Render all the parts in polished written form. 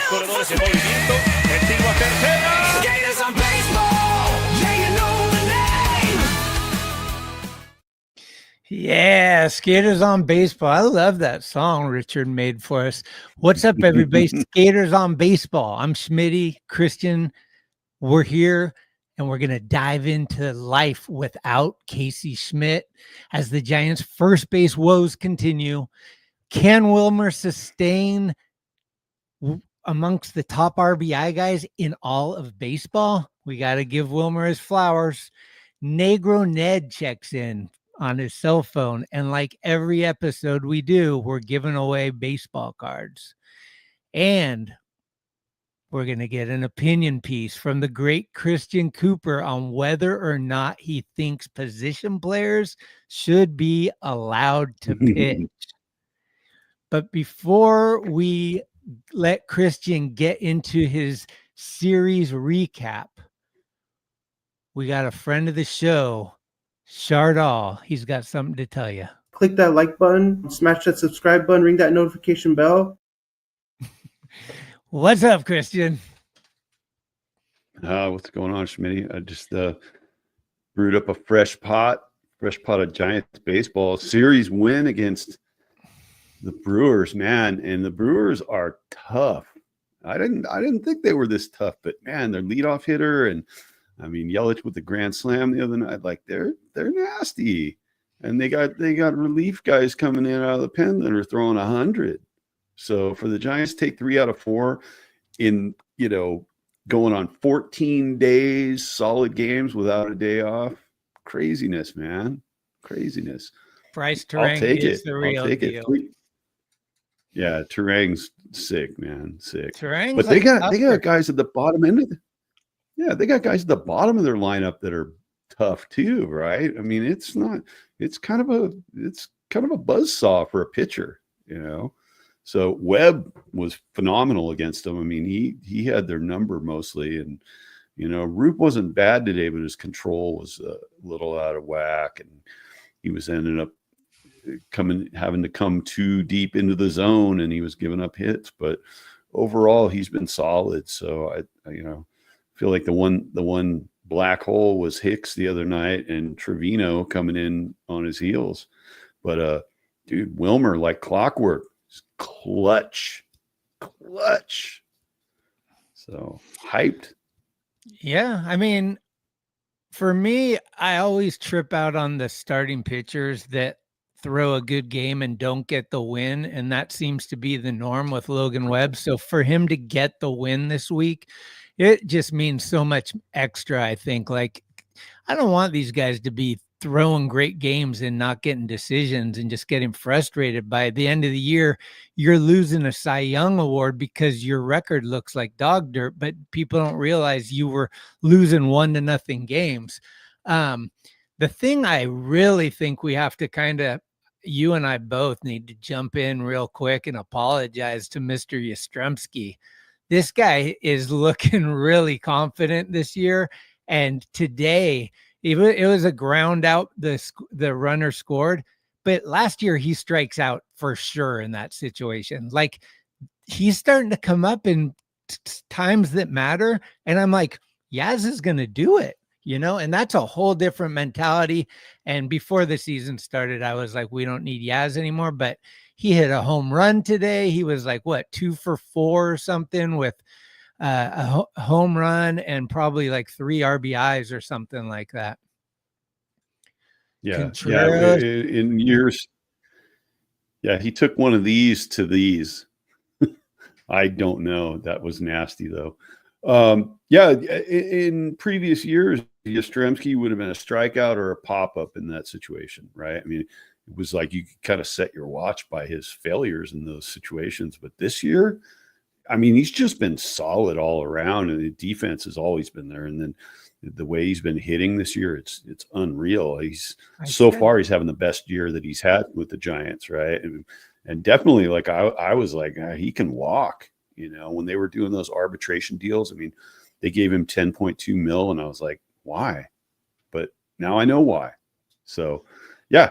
corredores en movimiento. El tiro a tercera. Gators on baseball. Yeah, you know the name. Yeah, Skaters on Baseball. I love that song Richard made for us. What's up, everybody? Skaters on Baseball. I'm Schmitty, Christian. We're here, and we're going to dive into life without Casey Schmidt as the Giants' first base woes continue. Can Wilmer sustain amongst the top RBI guys in all of baseball? We got to give Wilmer his flowers. Negro Ned checks in on his cell phone, and like every episode we do, we're giving away baseball cards. And we're going to get an opinion piece from the great Christian Cooper on whether or not he thinks position players should be allowed to pitch. But before we let Christian get into his series recap, we got a friend of the show, Shardal. He's got something to tell you. Click that like button, smash that subscribe button, ring that notification bell. What's up, Christian? What's going on, Schmitty? I just brewed up a fresh pot of Giants baseball series win against the Brewers, man. And the Brewers are tough. I didn't think they were this tough, but man, their leadoff hitter and I mean Yelich with the grand slam the other night, like they're nasty. And they got relief guys coming in out of the pen that are throwing 100. So for the Giants to take 3 out of 4 in, going on 14 days, solid games without a day off, craziness, man, craziness. Bryce Terang is the real deal. Yeah, Terang's sick, man, sick. Terang's but they got guys at the bottom end of they got guys at the bottom of their lineup that are tough too, right? I mean, it's kind of a buzzsaw for a pitcher, So Webb was phenomenal against them. I mean, he had their number mostly, and Roop wasn't bad today, but his control was a little out of whack, and he was ending up having to come too deep into the zone, and he was giving up hits. But overall, he's been solid. So I feel like the one black hole was Hicks the other night, and Trevino coming in on his heels. But dude, Wilmer like clockwork. Clutch. So hyped. Yeah, I mean, for me, I always trip out on the starting pitchers that throw a good game and don't get the win, and that seems to be the norm with Logan Webb. So for him to get the win this week, it just means so much extra, I think. Like, I don't want these guys to be throwing great games and not getting decisions and just getting frustrated. By the end of the year, you're losing a Cy Young award because your record looks like dog dirt, but people don't realize you were losing 1-0 games. The thing I really think we have to you and I both need to jump in real quick and apologize to Mr. Yastrzemski. This guy is looking really confident this year. And today, it was a ground out, the runner scored, but last year he strikes out for sure in that situation. Like, he's starting to come up in times that matter, and I'm like, Yaz is going to do it, and that's a whole different mentality. And before the season started, I was like, we don't need Yaz anymore, but he hit a home run today. He was like, 2 for 4 or something with a home run and probably like 3 RBIs or something like that. Yeah. In years. Yeah. He took one of these to these. I don't know. That was nasty though. In previous years, Yastrzemski would have been a strikeout or a pop-up in that situation, right? I mean, it was like you could kind of set your watch by his failures in those situations. But this year, I mean, he's just been solid all around, and the defense has always been there. And then the way he's been hitting this year, it's unreal. He's he's having the best year that he's had with the Giants, right? And definitely, like I was like, he can walk. When they were doing those arbitration deals, I mean, they gave him $10.2 million, and I was like, why? But now I know why. So, yeah,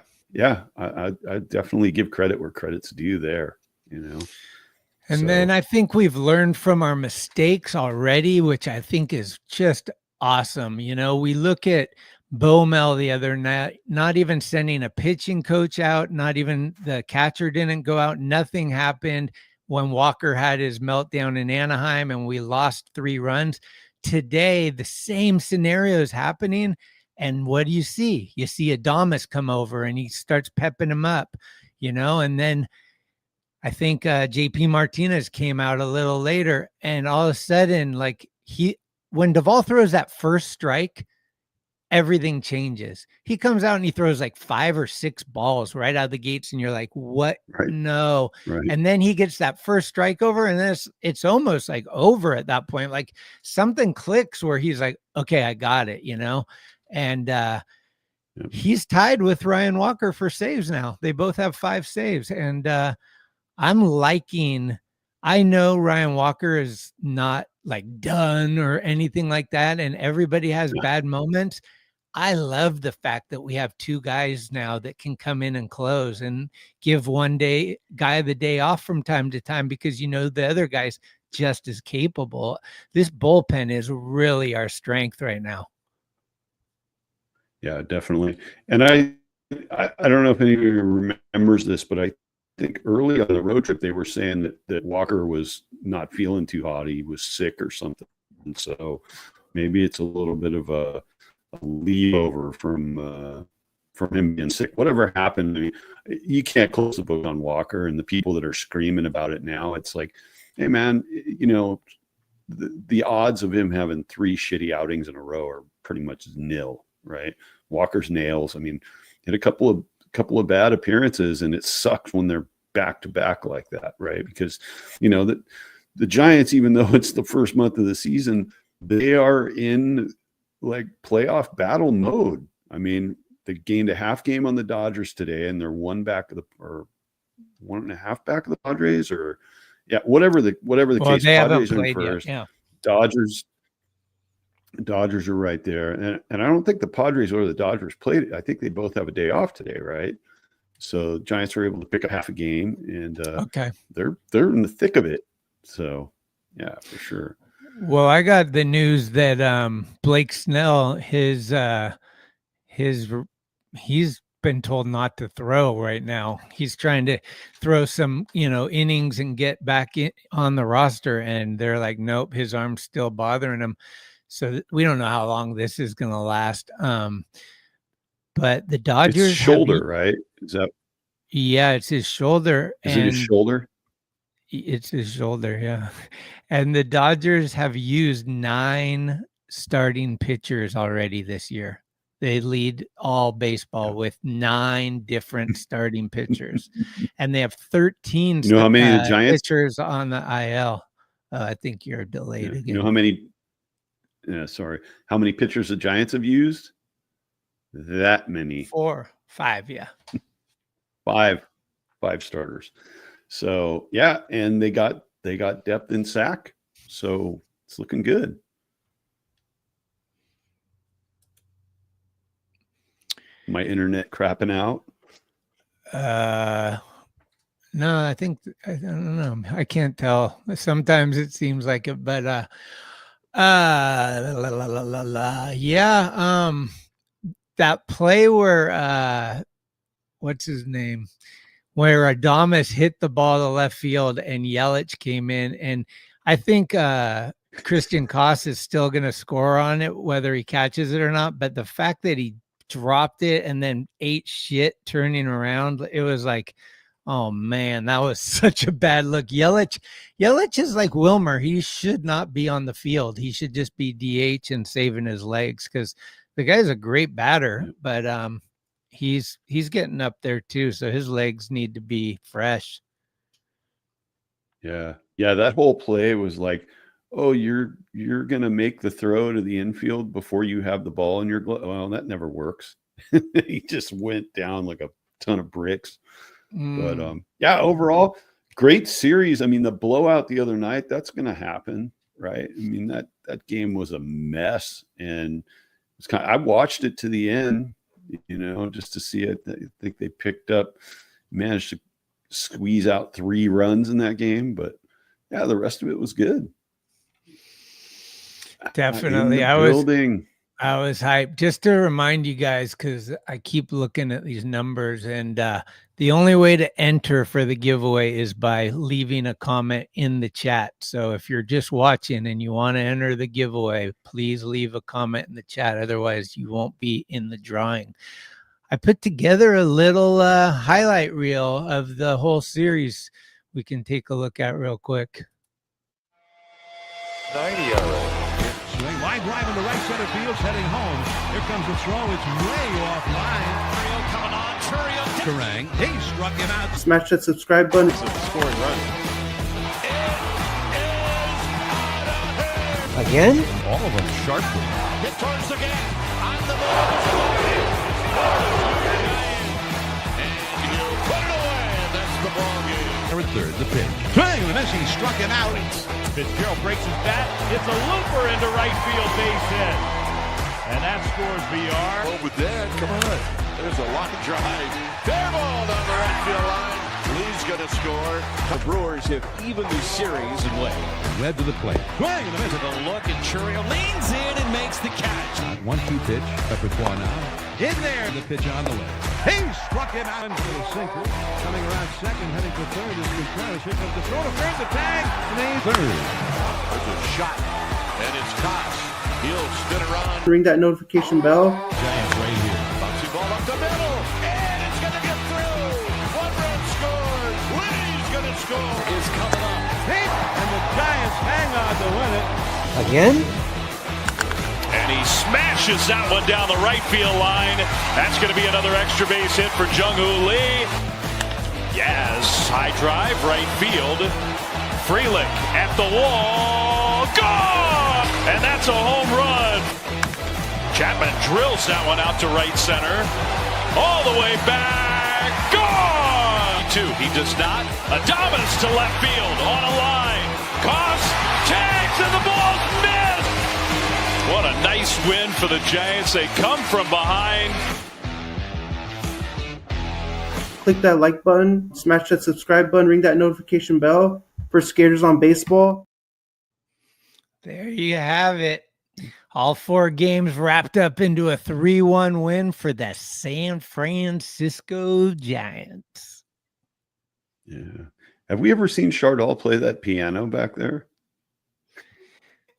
I definitely give credit where credit's due there. And then I think we've learned from our mistakes already, which I think is just awesome. You know, we look at Bowmel the other night, not even sending a pitching coach out, not even the catcher didn't go out. Nothing happened when Walker had his meltdown in Anaheim and we lost 3 runs. Today, the same scenario is happening. And what do you see? You see Adames come over and he starts pepping him up, you know, and then I think JP Martinez came out a little later, and all of a sudden, like when Duvall throws that first strike, everything changes. He comes out and he throws like 5 or 6 balls right out of the gates, and you're like, "What? Right. No!" Right. And then he gets that first strike over, and then it's almost like over at that point. Like something clicks where he's like, "Okay, I got it," you know, and he's tied with Ryan Walker for saves now. They both have 5 saves, and I'm liking, I know Ryan Walker is not like done or anything like that, and everybody has bad moments. I love the fact that we have 2 guys now that can come in and close and give one guy the day off from time to time, because you know the other guy's just as capable. This bullpen is really our strength right now. Yeah, definitely. And I don't know if any of you remembers this, but I think early on the road trip, they were saying that Walker was not feeling too hot. He was sick or something. And so maybe it's a little bit of a leadover from him being sick. Whatever happened, I mean, you can't close the book on Walker, and the people that are screaming about it now, it's like, hey man, you know, the odds of him having 3 shitty outings in a row are pretty much nil, right? Walker's nails. I mean, he had a couple of bad appearances, and it sucks when they're back to back like that, right? Because you know that the Giants, even though it's the first month of the season, they are in like playoff battle mode. I mean, they gained a half game on the Dodgers today, and they're 1.5 back of the Padres, or whatever the case. They Padres haven't are in played first. yet. Dodgers are right there, and I don't think the Padres or the Dodgers played. I think they both have a day off today, right? So Giants were able to pick up half a game, and they're in the thick of it. So yeah, for sure. Well, I got the news that Blake Snell, he's been told not to throw right now. He's trying to throw some, innings and get back on the roster, and they're like, nope, his arm's still bothering him. So we don't know how long this is going to last. But the Dodgers, it's shoulder, right? Is that? Yeah, it's his shoulder. Is it his shoulder? It's his shoulder, yeah. And the Dodgers have used 9 starting pitchers already this year. They lead all baseball with 9 different starting pitchers, and they have 13 how many the Giants pitchers on the IL. I think you're delayed again. You know how many? Sorry, how many pitchers the Giants have used? That many. 4, 5, yeah. 5 starters. So yeah, and they got depth in sack, so it's looking good. My internet crapping out? No, I don't know. I can't tell. Sometimes it seems like it, but yeah. That play where what's his name? Where Adames hit the ball to left field and Yelich came in, and I think Christian Koss is still going to score on it, whether he catches it or not. But the fact that he dropped it and then ate shit turning around, it was like, oh man, that was such a bad look. Yelich is like Wilmer. He should not be on the field. He should just be DH and saving his legs, because the guy's a great batter, but he's getting up there too, so his legs need to be fresh. Yeah, that whole play was like, oh, you're gonna make the throw to the infield before you have the ball in your glove. Well, that never works. He just went down like a ton of bricks. But overall, great series. I mean, the blowout the other night, that's gonna happen, right? I mean, that game was a mess, and it's I watched it to the end, just to see it. I think they managed to squeeze out 3 runs in that game, but Yeah, the rest of it was good. Definitely. In the building. I was hyped. Just to remind you guys, because I keep looking at these numbers, and the only way to enter for the giveaway is by leaving a comment in the chat. So if you're just watching and you want to enter the giveaway, please leave a comment in the chat. Otherwise, you won't be in the drawing. I put together a little highlight reel of the whole series we can take a look at real quick. 90 Swing, line drive in the right center field, heading home. Here comes the throw. It's way offline. Churiel coming on. Churiel. Kerrang! He struck him out. Smash that subscribe button. Scoring run. Again? All of them sharply. Hit towards the gap. On the move. And you put it away. That's the ball game. Or at third, the pitch. Swing and a miss. He struck him out. Fitzgerald breaks his bat. It's a looper into right field, base hit. And that scores VR. Over there, come on. There's a line drive. Fair ball down the right field line. Lee's going to score. The Brewers have evened the series in late. Webb to the plate. Swing and a miss. To the look, and Churiel leans in and makes the catch. 1-2 pitch. Peppercorn now. In there, the pitch on the left. He struck him out into the sinker. Coming around second, heading for third is Cookerly. Here comes the throw to third, the tag, and then third. There's a shot, and it's Cox. He'll spin around. Ring that notification bell. Giants right here. Bouncy ball up the middle, and it's going to get through. One run scores. Lee's going to score. Is coming up. And the Giants hang on to win it. Again? And he smashes that one down the right field line. That's going to be another extra base hit for Jung-Hoo Lee. Yaz, high drive, right field. Frelick at the wall. Gone! And that's a home run. Chapman drills that one out to right center. All the way back. Gone! He does not. Adames to left field on a line. Goss tags and the ball's missed. What a nice win for the Giants. They come from behind. Click that like button. Smash that subscribe button. Ring that notification bell for Skaters on Baseball. There you have it. All 4 games wrapped up into a 3-1 win for the San Francisco Giants. Yeah. Have we ever seen Chardal play that piano back there?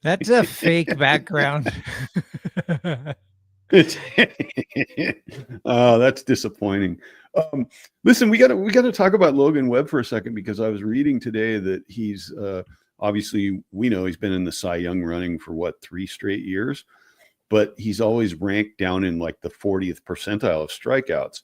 That's a fake background. Oh, that's disappointing. Listen, we got to talk about Logan Webb for a second, because I was reading today that he's obviously, we know he's been in the Cy Young running for 3 straight years, but he's always ranked down in like the 40th percentile of strikeouts.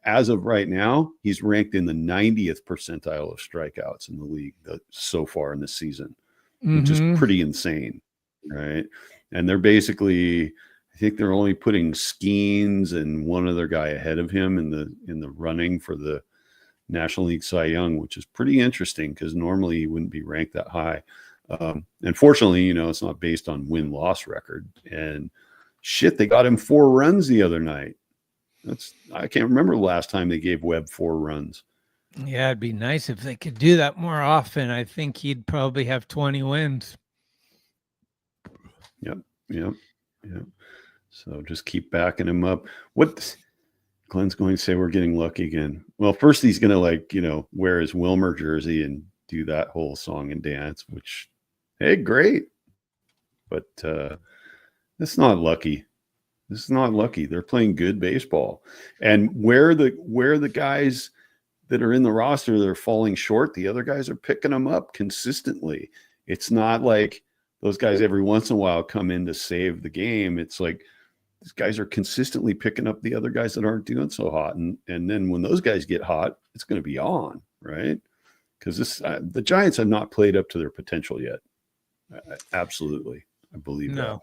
As of right now, he's ranked in the 90th percentile of strikeouts in the league so far in this season, which is pretty insane, right? And they're basically, I think they're only putting Skeens and one other guy ahead of him in the running for the National League Cy Young, which is pretty interesting because normally he wouldn't be ranked that high. Unfortunately, it's not based on win-loss record. And shit, they got him 4 runs the other night. I can't remember the last time they gave Webb 4 runs. Yeah, it'd be nice if they could do that more often. I think he'd probably have 20 wins. Yep. So just keep backing him up. What Glenn's going to say, we're getting lucky again. Well, first he's going to wear his Wilmer jersey and do that whole song and dance, which, hey, great. But it's not lucky. This is not lucky. They're playing good baseball. And where the guys that are in the roster that are falling short, the other guys are picking them up consistently. It's not like those guys every once in a while come in to save the game. It's like these guys are consistently picking up the other guys that aren't doing so hot. And then when those guys get hot, it's going to be on, right? Because the Giants have not played up to their potential yet. Absolutely. I believe that.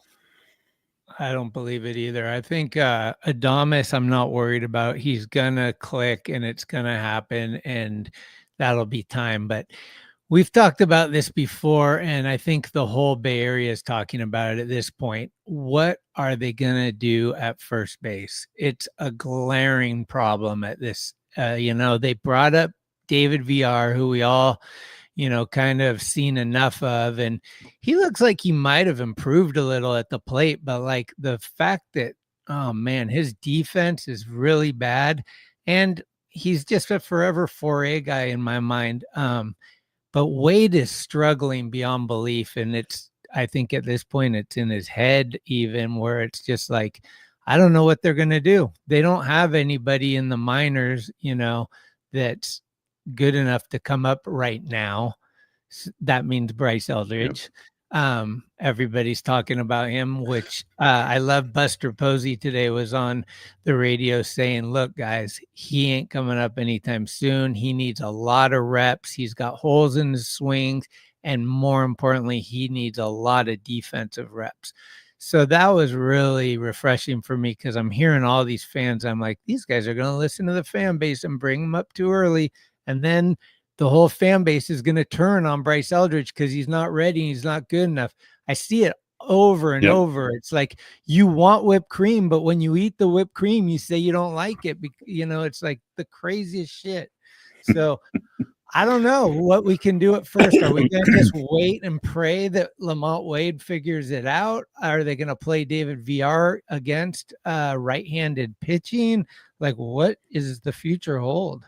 I don't believe it either. I think Adames, I'm not worried about. He's going to click and it's going to happen, and that'll be time. But we've talked about this before, and I think the whole Bay Area is talking about it at this point. What are they going to do at first base? It's a glaring problem at this. They brought up David VR, who we all, kind of seen enough of. And he looks like he might have improved a little at the plate, but like the fact that, oh man, his defense is really bad. And he's just a forever 4A guy in my mind. But Wade is struggling beyond belief. And I think at this point it's in his head even, where it's just like, I don't know what they're going to do. They don't have anybody in the minors, that's good enough to come up right now. That means Bryce Eldridge. Yep. Everybody's talking about him, which I love. Buster Posey today was on the radio saying, look, guys, he ain't coming up anytime soon. He needs a lot of reps. He's got holes in his swings. And more importantly, he needs a lot of defensive reps. So that was really refreshing for me, because I'm hearing all these fans. I'm like, these guys are going to listen to the fan base and bring them up too early. And then the whole fan base is going to turn on Bryce Eldridge because he's not ready. He's not good enough. I see it over and over. It's like, you want whipped cream, but when you eat the whipped cream, you say you don't like it. It's like the craziest shit. So I don't know what we can do at first. Are we going to just wait and pray that Lamont Wade figures it out? Are they going to play David VR against right-handed pitching? Like, what is the future hold?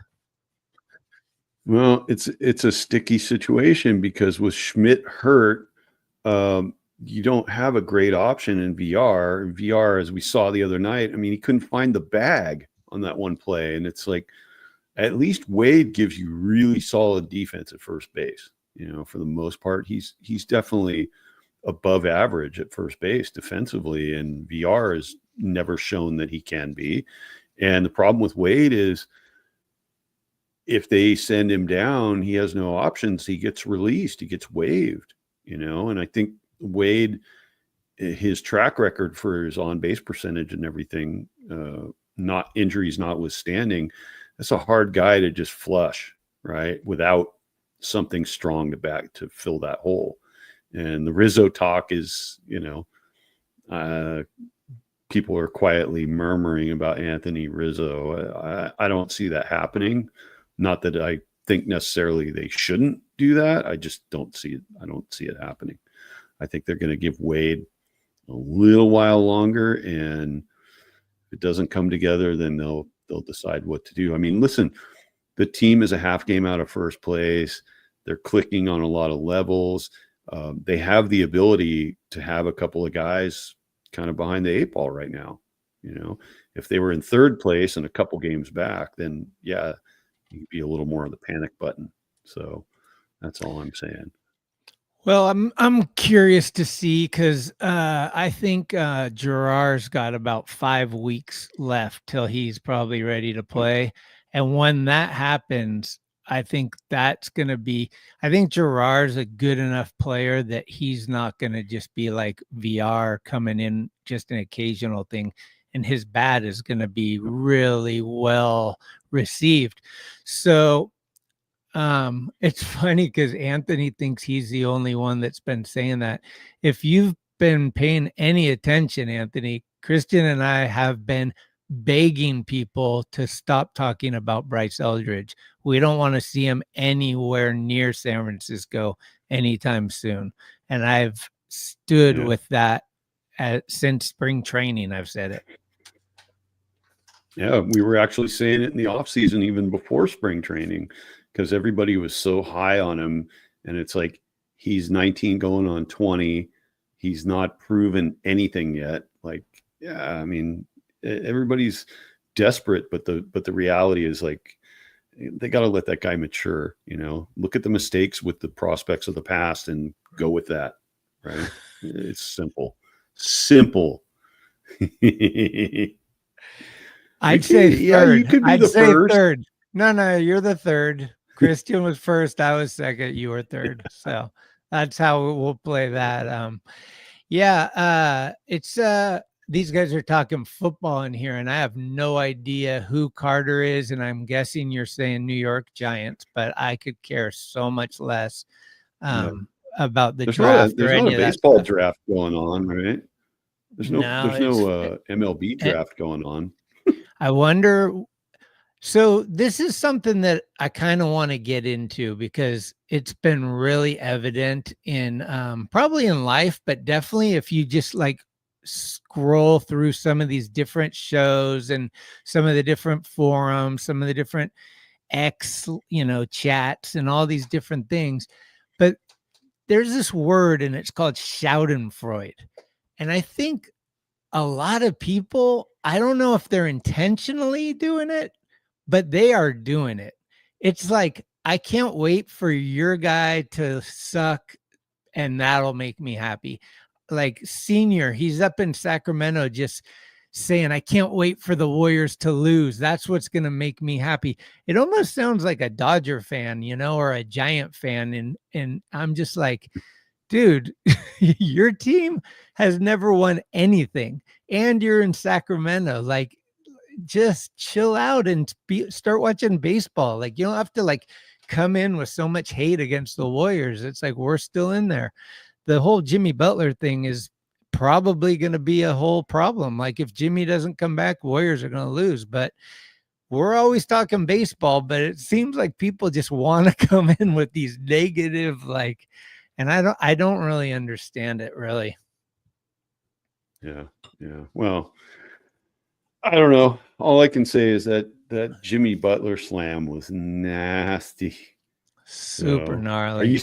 Well, it's a sticky situation, because with Schmidt hurt, you don't have a great option in VR. VR, as we saw the other night, I mean, he couldn't find the bag on that one play, and it's like, at least Wade gives you really solid defense at first base. For the most part, he's definitely above average at first base defensively, and VR has never shown that he can be. And the problem with Wade is, if they send him down, he has no options. He gets released. He gets waived, and I think Wade, his track record for his on-base percentage and everything, not injuries notwithstanding, that's a hard guy to just flush, right, without something strong to fill that hole. And the Rizzo talk is, people are quietly murmuring about Anthony Rizzo. I don't see that happening. Not that I think necessarily they shouldn't do that. I just don't see it. I don't see it happening. I think they're going to give Wade a little while longer, and if it doesn't come together, then they'll decide what to do. I mean, listen, the team is a half game out of first place. They're clicking on a lot of levels. They have the ability to have a couple of guys kind of behind the 8 ball right now. If they were in third place and a couple games back, then yeah, you'd be a little more on the panic button. So that's all I'm saying. Well, I'm curious to see, because I think Gerard's got about 5 weeks left till he's probably ready to play. And when that happens, I think that's going to be – I think Gerard's a good enough player that he's not going to just be like VR coming in just an occasional thing. And his bat is going to be really well received. So it's funny, because Anthony thinks he's the only one that's been saying that. If you've been paying any attention, Anthony, Christian and I have been begging people to stop talking about Bryce Eldridge. We don't want to see him anywhere near San Francisco anytime soon. And I've stood with that since spring training. I've said it. Yeah, we were actually saying it in the offseason, even before spring training, because everybody was so high on him. And it's like, he's 19 going on 20. He's not proven anything yet. Like, yeah, I mean, everybody's desperate, but the reality is, like, they got to let that guy mature, look at the mistakes with the prospects of the past and go with that. Right. It's simple. I'd say third. Yeah, you could be I'd the say first. Third. No, you're the third. Christian was first. I was second. You were third. So that's how we'll play that. It's these guys are talking football in here, and I have no idea who Carter is, and I'm guessing you're saying New York Giants, but I could care so much less about the draft. There's not a baseball draft going on, right? There's no MLB draft going on. I wonder. So this is something that I kind of want to get into because it's been really evident in probably in life, but definitely if you just like scroll through some of these different shows and some of the different forums, some of the different X, chats and all these different things. But there's this word and it's called Schadenfreude. And I think a lot of people, I don't know if they're intentionally doing it, but they are doing it. It's like, I can't wait for your guy to suck and that'll make me happy. Like Senior, he's up in Sacramento just saying, I can't wait for the Warriors to lose. That's what's going to make me happy. It almost sounds like a Dodger fan, or a Giant fan. And I'm just like, dude, your team has never won anything and you're in Sacramento. Like, just chill out and start watching baseball. Like, you don't have to like come in with so much hate against the Warriors. It's like, we're still in there. The whole Jimmy Butler thing is probably going to be a whole problem. Like, if Jimmy doesn't come back, Warriors are going to lose. But we're always talking baseball, but it seems like people just want to come in with these negative, like, and I don't really understand it, really. Yeah. Well, I don't know. All I can say is that Jimmy Butler slam was nasty. Super gnarly.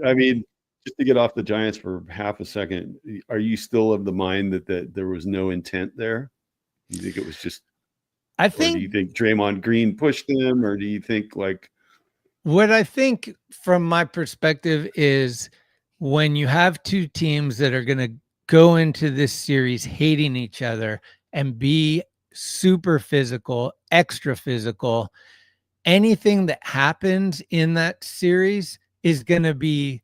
I mean, just to get off the Giants for half a second, are you still of the mind that there was no intent there? You think it was just, I think, do you think Draymond Green pushed him, or do you think like, what I think from my perspective is when you have two teams that are going to go into this series hating each other and be super physical, extra physical, anything that happens in that series is going to be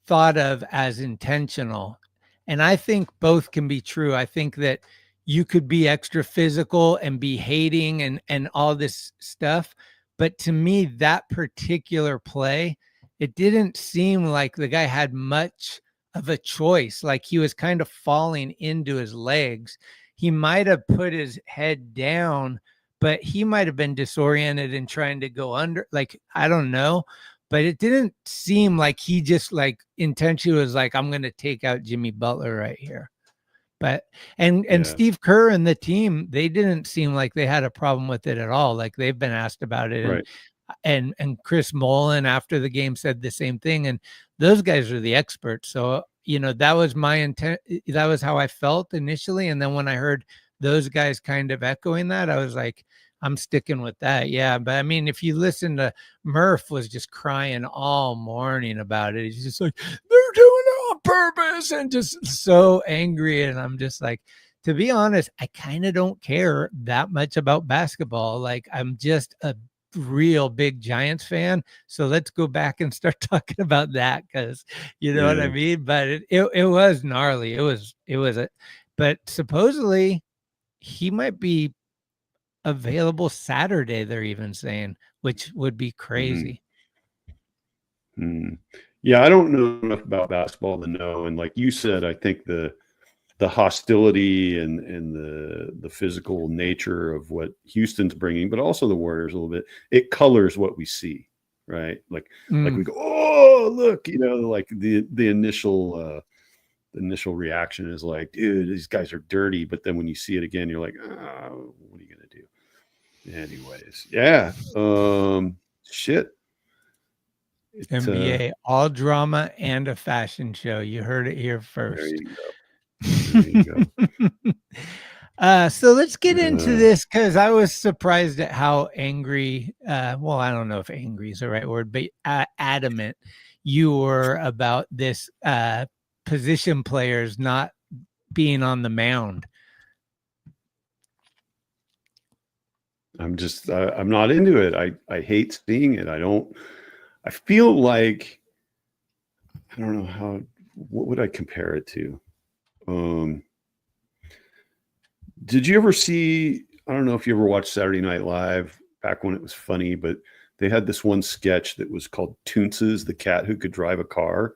thought of as intentional. And I think both can be true. I think that you could be extra physical and be hating and all this stuff. But to me, that particular play, it didn't seem like the guy had much of a choice. Like, he was kind of falling into his legs. He might have put his head down, but he might have been disoriented and trying to go under. Like, I don't know. But it didn't seem like he just like intentionally was like, I'm going to take out Jimmy Butler right here. But and Steve Kerr and the team, they didn't seem like they had a problem with it at all. Like, they've been asked about it. right? And Chris Mullen after the game said the same thing. And those guys are the experts. So, that was my intent. That was how I felt initially. And then when I heard those guys kind of echoing that, I was like, I'm sticking with that. Yeah. But I mean, if you listen to Murph was just crying all morning about it. He's just like, they're doing it on purpose and just so angry. And I'm just like, to be honest, I kind of don't care that much about basketball. Like, I'm just a real big Giants fan. So let's go back and start talking about that. Cause you know what I mean? But it was gnarly. But supposedly he might be available Saturday, they're even saying, which would be crazy. Yeah, I don't know enough about basketball to know. And like you said, I think the hostility and the physical nature of what Houston's bringing, but also the Warriors a little bit, it colors what we see, right? Like we go, oh, look, like the initial reaction is like, dude, these guys are dirty. But then when you see it again, you're like, oh, what are you going to do? Anyways, yeah. Shit. NBA, all drama and a fashion show. You heard it here first. There you go. So let's get into this, because I was surprised at how angry, well, I don't know if angry is the right word, but adamant you were about this position players not being on the mound. I'm not into it. I hate seeing it. I feel like, I don't know what would I compare it to? Did you ever see, I don't know if you ever watched Saturday Night Live back when it was funny, but they had this one sketch that was called Toonces, the cat who could drive a car.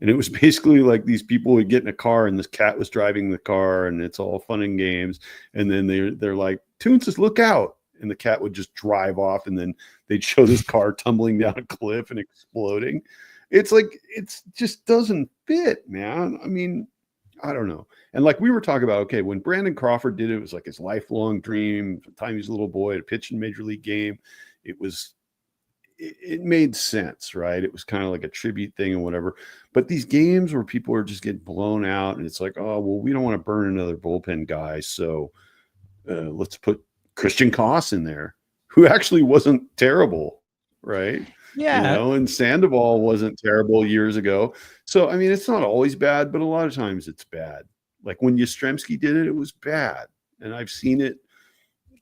And it was basically like these people would get in a car and this cat was driving the car and it's all fun and games. And then they're like, Toonces, look out. and the cat would just drive off, and then they'd show this car tumbling down a cliff and exploding. It's like, it's just doesn't fit, man. I mean, I don't know. And like we were talking about, okay, when Brandon Crawford did it, it was like his lifelong dream. From the time he was a little boy to pitch in Major League game, it made sense, right? It was kind of like a tribute thing and whatever. But these games where people are just getting blown out, and it's like, oh, well, we don't want to burn another bullpen guy, so let's put Christian Koss in there, who actually wasn't terrible, right? Yeah. And Sandoval wasn't terrible years ago. So, I mean, it's not always bad, but a lot of times it's bad. Like when Yastrzemski did it, it was bad. And I've seen it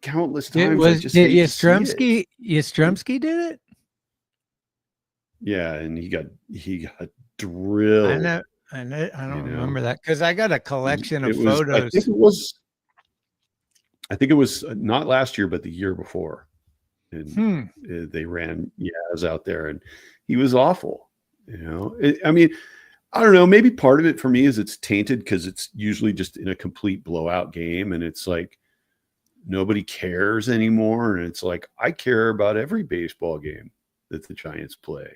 countless times. Did Yastrzemski did it? Yeah, and he got drilled. I don't remember that, because I got a collection of photos. I think it was not last year, but the year before. And they ran Yaz out there, and he was awful. I mean, I don't know. Maybe part of it for me is it's tainted because it's usually just in a complete blowout game, and it's like nobody cares anymore. And it's like, I care about every baseball game that the Giants play.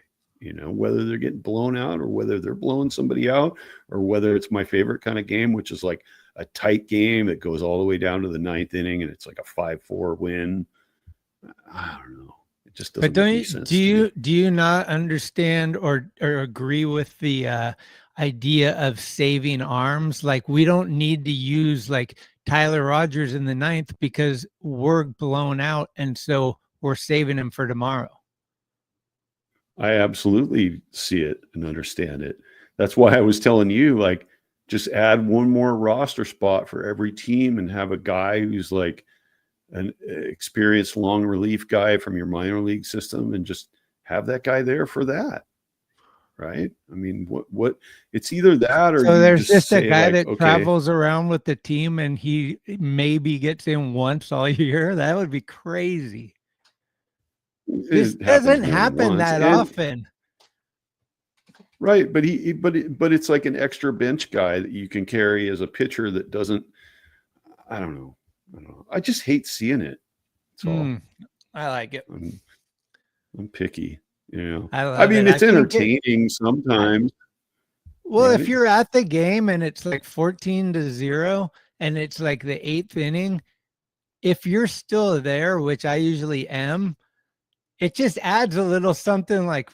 Whether they're getting blown out or whether they're blowing somebody out, or whether it's my favorite kind of game, which is like a tight game that goes all the way down to the 9th inning and it's like a 5-4 win. I don't know. It just doesn't make any sense. Do you not understand or agree with the idea of saving arms? Like, we don't need to use like Tyler Rogers in the 9th because we're blown out, and so we're saving him for tomorrow. I absolutely see it and understand it. That's why I was telling you, like, just add one more roster spot for every team and have a guy who's like an experienced long relief guy from your minor league system, and just have that guy there for that. Right. I mean, what it's either that, or so there's just a guy like, that travels around with the team and he maybe gets in once all year. That would be crazy. This doesn't happen that often. Right. But it's like an extra bench guy that you can carry as a pitcher that doesn't, I don't know. I just hate seeing it. That's all. I like it. I'm picky, I mean, it's entertaining sometimes. Well, right? If you're at the game and it's like 14-0 and it's like the 8th inning, if you're still there, which I usually am, it just adds a little something. Like,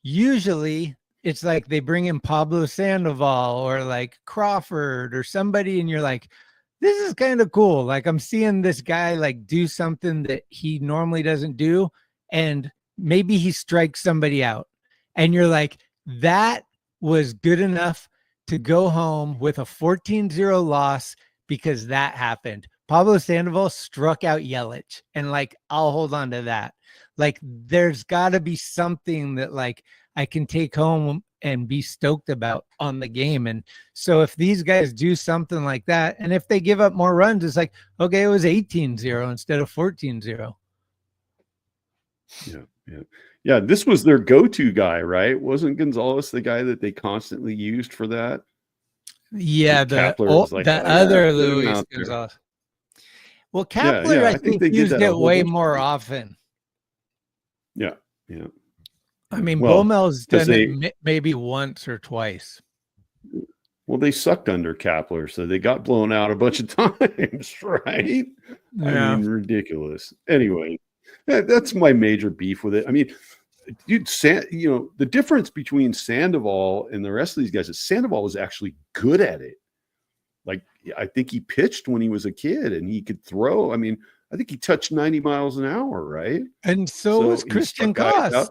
usually it's like they bring in Pablo Sandoval or like Crawford or somebody, and you're like, this is kind of cool. Like, I'm seeing this guy like do something that he normally doesn't do, and maybe he strikes somebody out, and you're like, that was good enough to go home with a 14-0 loss because that happened. Pablo Sandoval struck out Yelich, and like, I'll hold on to that. Like, there's got to be something that like I can take home and be stoked about on the game. And so if these guys do something like that, and if they give up more runs, it's like, okay, it was 18-0 instead of 14-0. Yeah. This was their go-to guy, right? Wasn't Gonzalez the guy that they constantly used for that? Yeah, the other Luis Gonzalez. Well, Kepler, I think used it way more often. Yeah. I mean, Bomel's done it maybe once or twice. Well, they sucked under Kepler, so they got blown out a bunch of times, right? Yeah. I mean, ridiculous. Anyway, that's my major beef with it. I mean, dude, the difference between Sandoval and the rest of these guys is Sandoval was actually good at it. Like, I think he pitched when he was a kid and he could throw. I mean, I think he touched 90 miles an hour, right? And so was Christian Koss.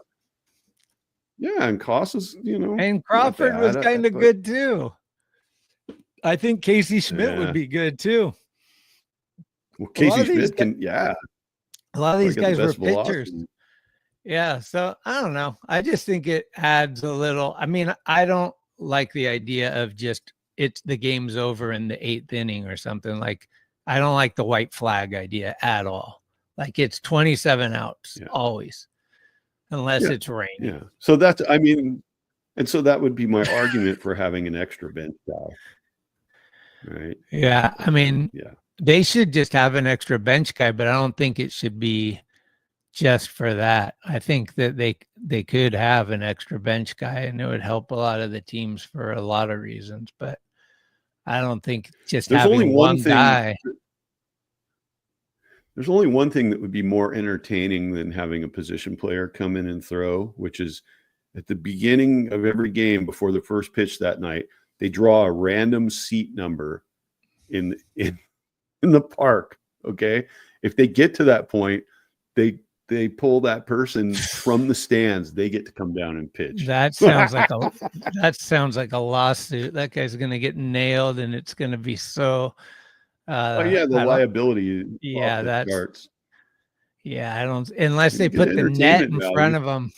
Yeah, and Koss is, and Crawford was kind of good too. I think Casey Schmidt would be good too. Well, Casey Schmidt a lot of these guys were pitchers. Yeah, so I don't know. I just think it adds a little. I mean, I don't like the idea of just the game's over in the 8th inning or something. Like, I don't like the white flag idea at all. Like, it's 27 outs always, unless it's raining. Yeah. So that's, I mean, and so that would be my argument for having an extra bench guy. Right. Yeah. I mean, They should just have an extra bench guy, but I don't think it should be just for that. I think that they could have an extra bench guy, and it would help a lot of the teams for a lot of reasons. But I don't think just There's having only one guy. There's only one thing that would be more entertaining than having a position player come in and throw, which is at the beginning of every game before the first pitch that night, they draw a random seat number in the park. Okay. If they get to that point, they pull that person from the stands. They get to come down and pitch. That sounds like a lawsuit. That guy's going to get nailed, and it's going to be so. Oh yeah, the liability. Yeah, that's charts. Yeah, I don't unless they put the net in front of them.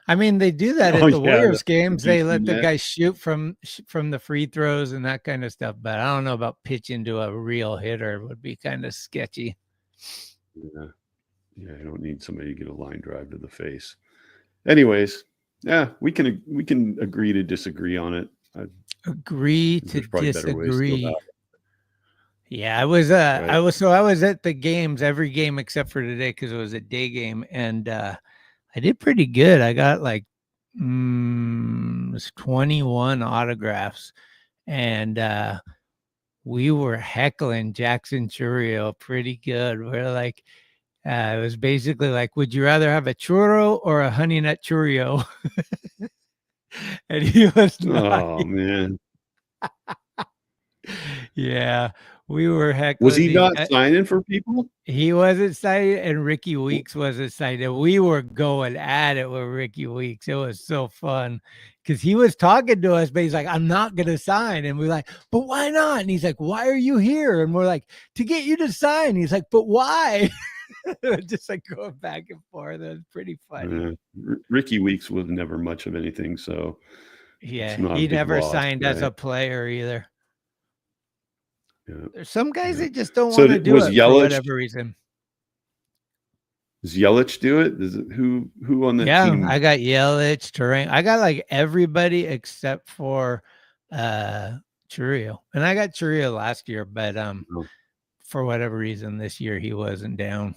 I mean, they do that at the Warriors games. They let the guys shoot from the free throws and that kind of stuff. But I don't know about pitching to a real hitter. It would be kind of sketchy. Yeah, I don't need somebody to get a line drive to the face. Anyways, yeah, we can agree to disagree on it. Agree to disagree. Yeah, I was at the games, every game except for today because it was a day game, and I did pretty good. I got like 21 autographs, and we were heckling Jackson Churro pretty good. We're like, it was basically like, would you rather have a churro or a honey nut Cheerio? And he was not. Oh man. Yeah, we were heckling. Was he not signing for people? He wasn't signing, and Ricky Weeks wasn't signing. We were going at it with Ricky Weeks. It was so fun because he was talking to us, but he's like, I'm not going to sign. And we're like, but why not? And he's like, why are you here? And we're like, to get you to sign. He's like, but why? Just like going back and forth. It was pretty funny. Ricky Weeks was never much of anything. So yeah, he never signed as a player either. Yeah. There's some guys that just don't want to do it for whatever reason. Does Yelich do it? Who on the team? I got Yelich, Terrain. I got like everybody except for Churro. And I got Churro last year, but for whatever reason this year he wasn't down.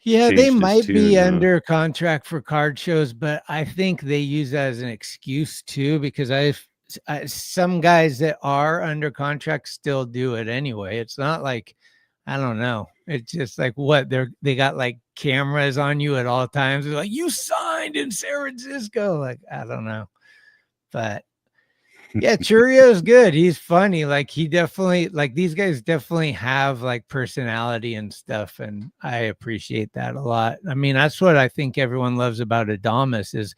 Yeah, they might be under contract for card shows, but I think they use that as an excuse too, because some guys that are under contract still do it anyway. It's not like, I don't know. It's just like they got like cameras on you at all times. They're like, you signed in San Francisco. Like, I don't know. But yeah, Churrio's good. He's funny. Like he definitely, like these guys definitely have like personality and stuff. And I appreciate that a lot. I mean, that's what I think everyone loves about Adames is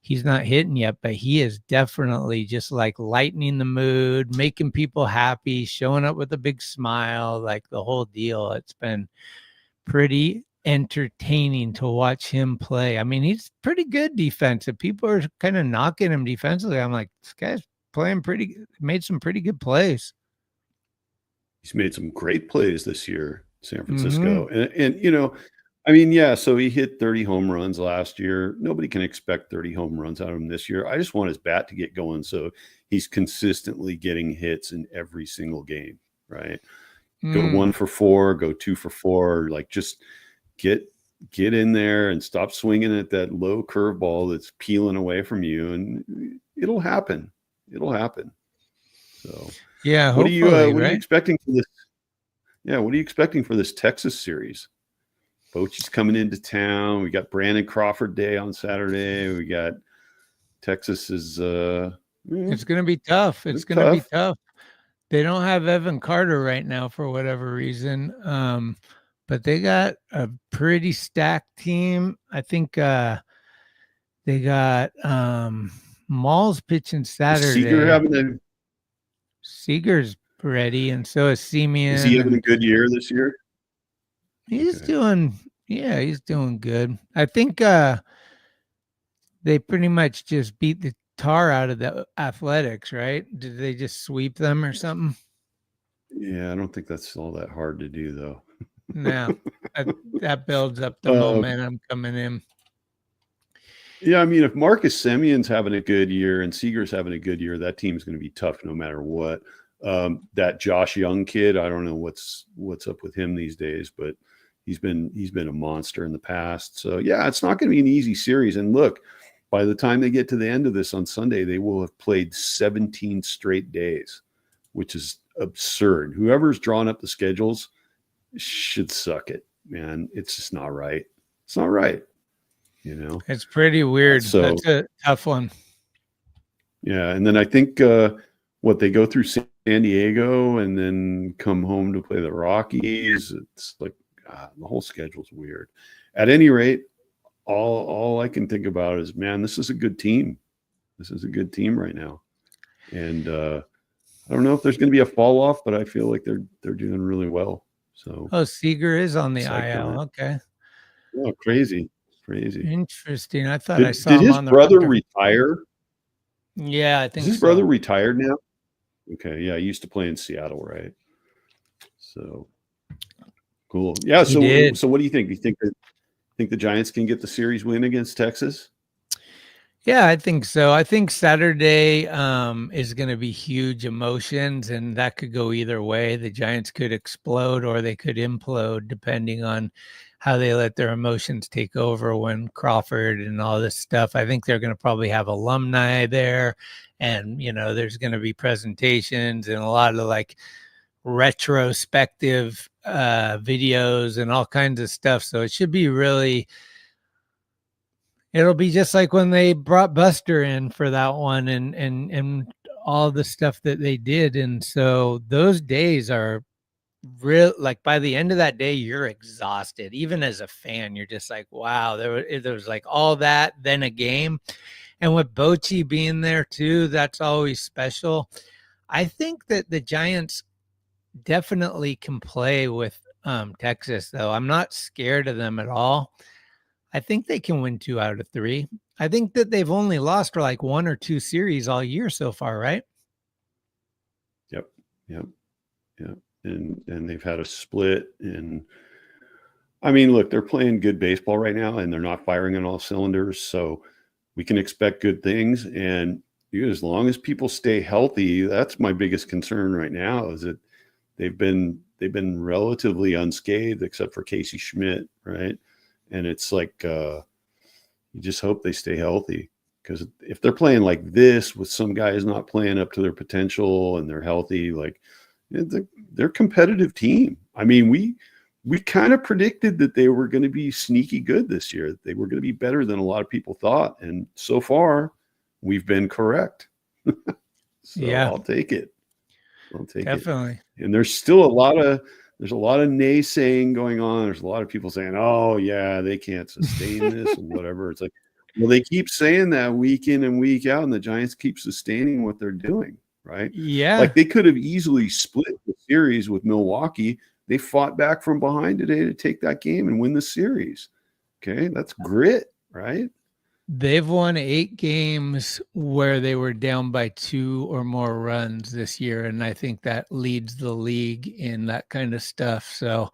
he's not hitting yet, but he is definitely just like lightening the mood, making people happy, showing up with a big smile, like the whole deal. It's been pretty entertaining to watch him play. I mean, he's pretty good defensive. People are kind of knocking him defensively. I'm like, this guy's playing made some pretty good plays. He's made some great plays this year, San Francisco. And you know, I mean, yeah, so he hit 30 home runs last year. Nobody can expect 30 home runs out of him this year. I just want his bat to get going so he's consistently getting hits in every single game, right? Go 1 for 4, go 2 for 4, like just get in there and stop swinging at that low curveball that's peeling away from you, and it'll happen. It'll happen. So yeah, what are you expecting for this? Yeah, what are you expecting for this Texas series? Bochy's coming into town. We got Brandon Crawford Day on Saturday. We got Texas is it's going to be tough. It's going to be tough. They don't have Evan Carter right now for whatever reason. But they got a pretty stacked team. I think they got Maul's pitching Saturday. Seager's ready, and so is Semien. Is he having a good year this year? He's doing good. I think they pretty much just beat the tar out of the Athletics, right? Did they just sweep them or something? Yeah, I don't think that's all that hard to do, though. No, that builds up the momentum coming in. Yeah, I mean, if Marcus Semien's having a good year and Seager's having a good year, that team's going to be tough no matter what. That Josh Young kid, I don't know what's up with him these days, but he's been a monster in the past. So yeah, it's not going to be an easy series. And look, by the time they get to the end of this on Sunday, they will have played 17 straight days, which is absurd. Whoever's drawn up the schedules should suck it, man. It's just not right. It's not right. It's pretty weird. So that's a tough one. Yeah. And then I think they go through San Diego and then come home to play the Rockies. It's like the whole schedule's weird. At any rate, all I can think about is, man, this is a good team. This is a good team right now. And I don't know if there's going to be a fall off, but I feel like they're doing really well. So Seager is on the IL. Okay. Oh, crazy. Interesting. I thought I saw him did his on the brother roster. retire? Yeah, I think Is his brother retired now? Okay, yeah, he used to play in Seattle, right? So cool. Yeah. So what do you think? Do you think the Giants can get the series win against Texas? Yeah, I think so. I think Saturday is going to be huge emotions, and that could go either way. The Giants could explode or they could implode, depending on how they let their emotions take over when Crawford and all this stuff. I think they're going to probably have alumni there, and there's going to be presentations and a lot of like retrospective videos and all kinds of stuff. So it should be really. It'll be just like when they brought Buster in for that one and all the stuff that they did. And so those days are real. Like by the end of that day, you're exhausted. Even as a fan, you're just like, wow, there was like all that, then a game. And with Bochy being there too, that's always special. I think that the Giants definitely can play with Texas, though. I'm not scared of them at all. I think they can win 2 out of 3. I think that they've only lost for like 1 or 2 series all year so far, right? Yep. And they've had a split. And I mean, look, they're playing good baseball right now, and they're not firing on all cylinders. So we can expect good things. And as long as people stay healthy, that's my biggest concern right now. Is that they've been relatively unscathed, except for Casey Schmidt, right? And it's like you just hope they stay healthy, because if they're playing like this with some guys not playing up to their potential and they're healthy, like they're a competitive team. I mean, we kind of predicted that they were going to be sneaky good this year. They were going to be better than a lot of people thought, and so far we've been correct. So yeah, I'll take it. Definitely. And there's still a lot of naysaying going on. There's a lot of people saying, oh yeah, they can't sustain this and whatever. It's like, well, they keep saying that week in and week out, and the Giants keep sustaining what they're doing, right? Yeah. Like they could have easily split the series with Milwaukee. They fought back from behind today to take that game and win the series. Okay. That's grit, right? They've won 8 games where they were down by 2 or more runs this year. And I think that leads the league in that kind of stuff. So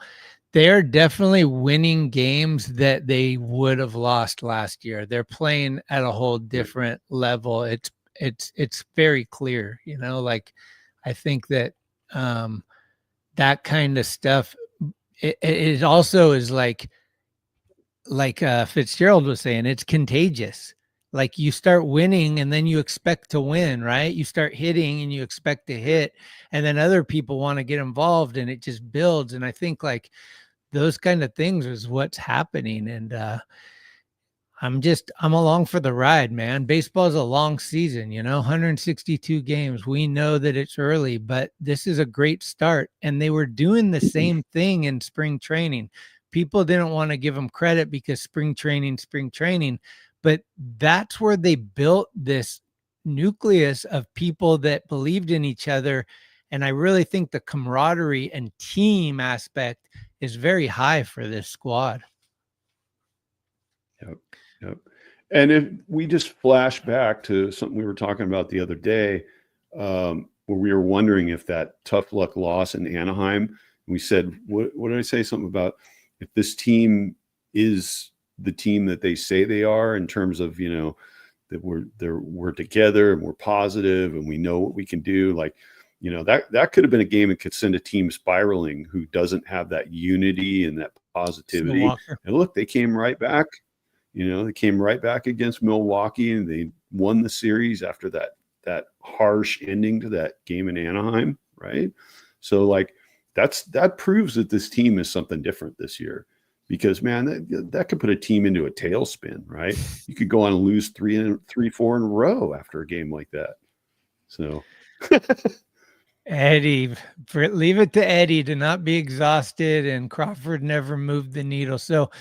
they're definitely winning games that they would have lost last year. They're playing at a whole different level. It's very clear, like I think that that kind of stuff, it also is like Fitzgerald was saying, it's contagious. Like you start winning and then you expect to win, right? You start hitting and you expect to hit, and then other people want to get involved, and it just builds. And I think like those kind of things is what's happening. And I'm along for the ride, man. Baseball is a long season, 162 games. We know that it's early, but this is a great start. And they were doing the same thing in spring training. People didn't want to give them credit because spring training, but that's where they built this nucleus of people that believed in each other. And I really think the camaraderie and team aspect is very high for this squad. Yep. And if we just flash back to something we were talking about the other day, where we were wondering if that tough luck loss in Anaheim, we said, what did I say? Something about if this team is the team that they say they are, in terms of, that we're together and we're positive and we know what we can do. Like that could have been a game that could send a team spiraling who doesn't have that unity and that positivity. And look, they came right back. They came right back against Milwaukee, and they won the series after that harsh ending to that game in Anaheim, right? So like that proves that this team is something different this year, because man, that could put a team into a tailspin, right? You could go on and lose 4 in a row after a game like that. So Eddie, leave it to Eddie to not be exhausted, and Crawford never moved the needle. So